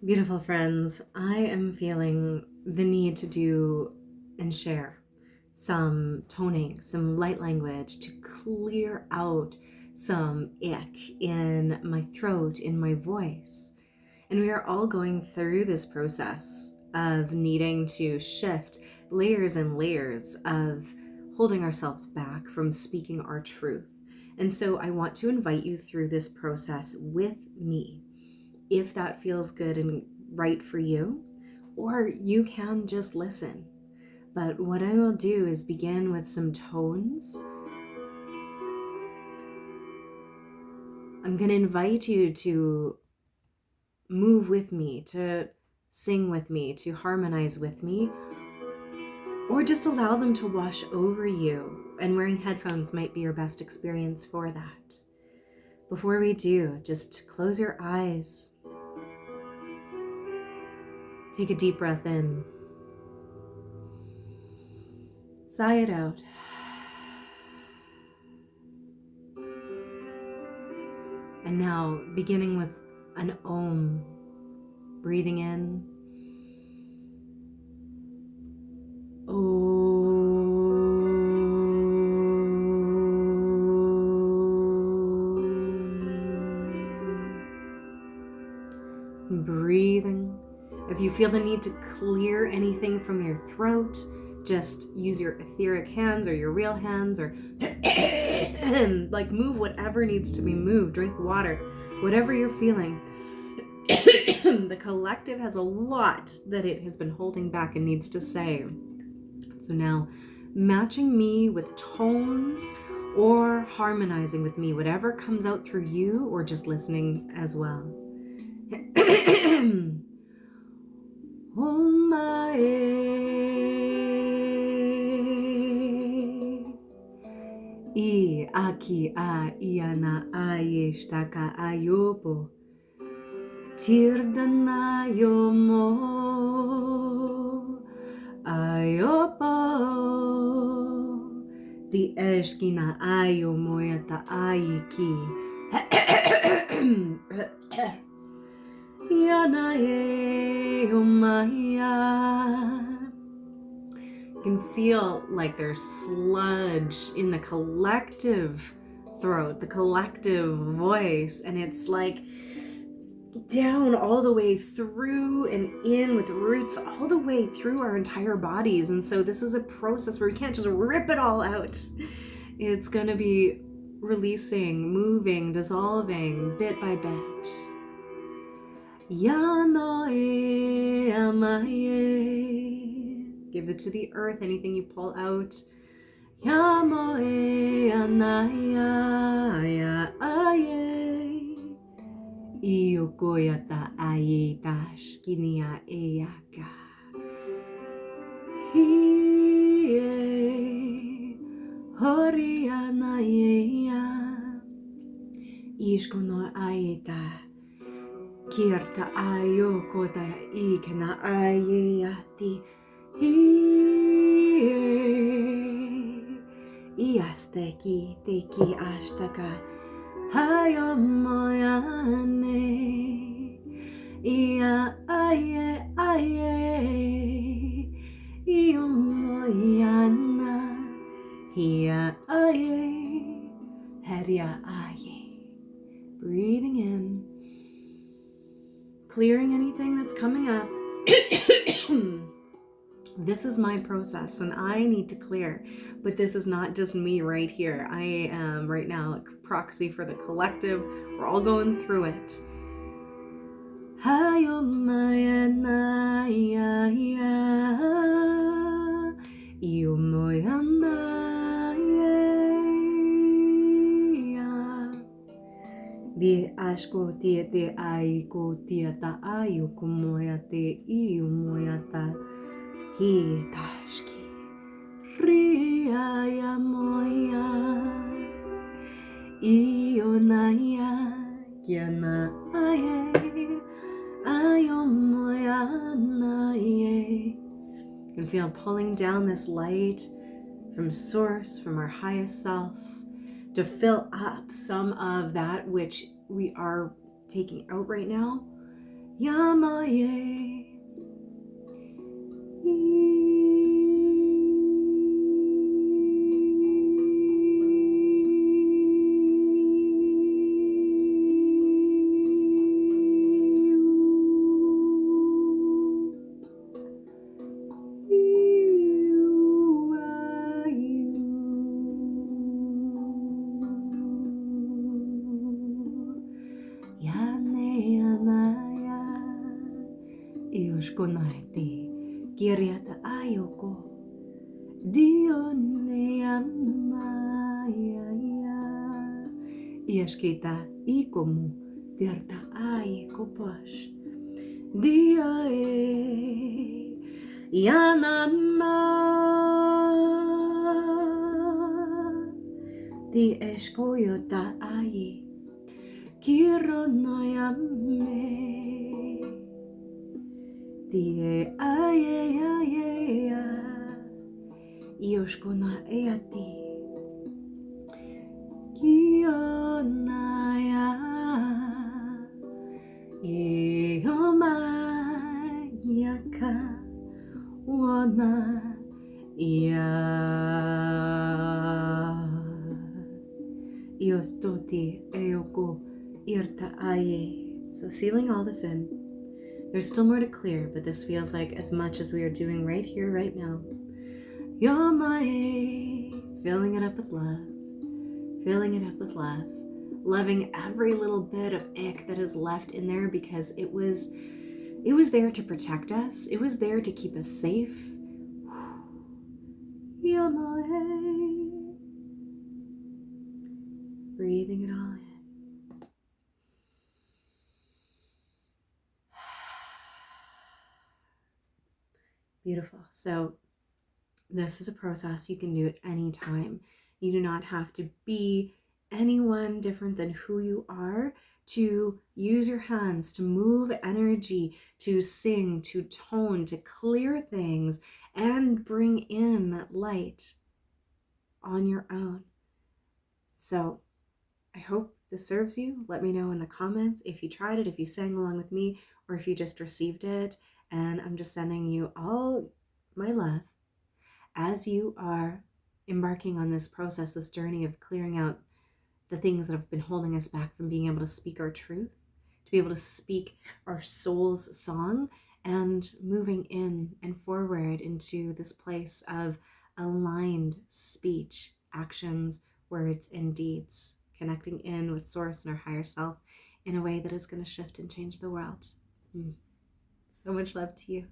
Beautiful friends, I am feeling the need to do and share some toning, some light language to clear out some ick in my throat, in my voice. And we are all going through this process of needing to shift layers and layers of holding ourselves back from speaking our truth. And so I want to invite you through this process with me, if that feels good and right for you, or you can just listen. But what I will do is begin with some tones. I'm going to invite you to move with me, to sing with me, to harmonize with me, or just allow them to wash over you. And wearing headphones might be your best experience for that. Before we do, just close your eyes. Take a deep breath in. Sigh it out. And now, beginning with an Om, breathing in. Om. Breathing. If you feel the need to clear anything from your throat, just use your etheric hands or your real hands, or like move whatever needs to be moved. Drink water, whatever you're feeling. The collective has a lot that it has been holding back and needs to say. So now, matching me with tones or harmonizing with me, whatever comes out through you, or just listening as well. I aki a iana ayeshtaka ayopo tirdana yomo ayopo the eshkina ayomoyata ayiki yana yomaya. You can feel like there's sludge in the collective throat, the collective voice, and it's like down all the way through and in with roots all the way through our entire bodies. And so this is a process where we can't just rip it all out. It's going to be releasing, moving, dissolving bit by bit. Yano e amaye. Give it to the earth, anything you pull out. Yamo e anaya ya aye. Iyokoyata aye tashkinia eyaka. Hiye horiana yeya. Ishkono ayeta. Kirta ayokota ikna ayeyati. Iasteki teki ashtaka hayo moyane ia aye aye iyo moyana hia aye heria aye. Breathing in, clearing anything that's coming up. This is my process and I need to clear, but this is not just me right here. I am right now a proxy for the collective. We're all going through it. Bi ashko tiete aiko tiata ayuko moyate iu moyata. Hi tashki riaya moya ionaya kiana aye ayo moya naye. You can feel pulling down this light from source, from our highest self, to fill up some of that which we are taking out right now. Yamaye. Konaiti kirjata ayoko dionneamaya ieskita ikomu tirta aikopash diae yanama di eskoyota aye kironoyamme Die Ioskona eati Kionaya Iomayaka Wana Ia Iostoti Eoko Irta Aye. So sealing all this in. There's still more to clear, but this feels like as much as we are doing right here, right now. Yomae, filling it up with love, filling it up with love, loving every little bit of ick that is left in there because it was there to protect us. It was there to keep us safe. Yomae, breathing it all in. Beautiful. So this is a process. You can do it anytime. You do not have to be anyone different than who you are to use your hands, to move energy, to sing, to tone, to clear things, and bring in that light on your own. So I hope this serves you. Let me know in the comments if you tried it, if you sang along with me, or if you just received it. And I'm just sending you all my love as you are embarking on this process, this journey of clearing out the things that have been holding us back from being able to speak our truth, to be able to speak our soul's song, and moving in and forward into this place of aligned speech, actions, words, and deeds, connecting in with Source and our higher self in a way that is going to shift and change the world. So much love to you.